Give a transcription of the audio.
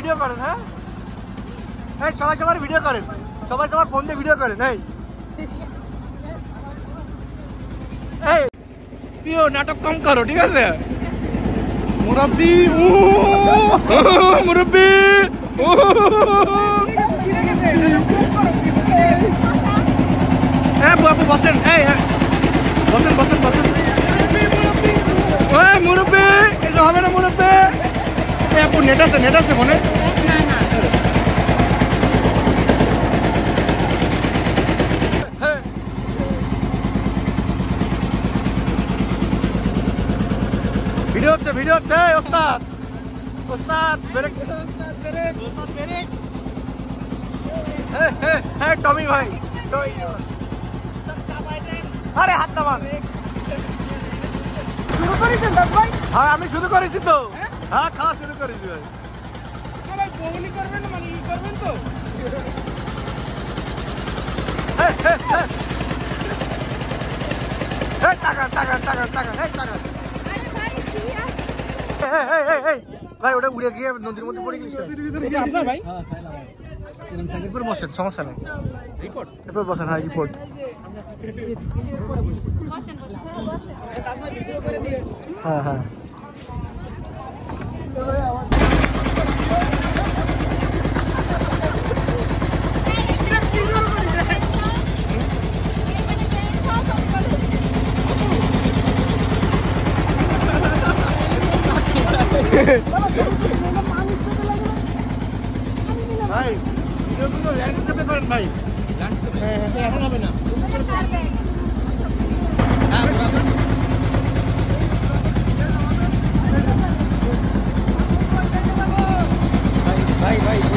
Video করেন, হ্যাঁ এই সবাই সবার ভিডিও করেন, সবাই সবার ফোন দিয়ে ভিডিও করেন। এই প্রিয় নাটক কম করো, ঠিক আছে? মুরব্বি মুরব্বি হ্যাঁ বাবু বসেন, এই বসেন বসেন বসেন। মুরব্বি এটা হবে না মুরব্বি। আপু নেট আছে মনে? ভিডিও হচ্ছে ওস্তাদ ওস্তাদ ব্রেক হ্যাঁ টমি ভাই আরে হাত নামান। শুরু করেছেন দাস ভাই? হ্যাঁ আমি শুরু করেছি তো। হ্যাঁ খাওয়া শুরু করেছি ভাই। বউনি করবেন মানে ই করবেন তো। ভাই ওটা উড়ে গিয়ে নদীর মধ্যে পড়ে গেছে। ভাই এরপর বসেন, সমস্যা নেই। এরপর বসেন। হ্যাঁ রিপোর্ট। হ্যাঁ হ্যাঁ ভাই ভিডিওগুলো ল্যান্ডস্কেপে করেন ভাই। ল্যান্ডস্কেপে এখন হবে না। ভাই ভাই ভাই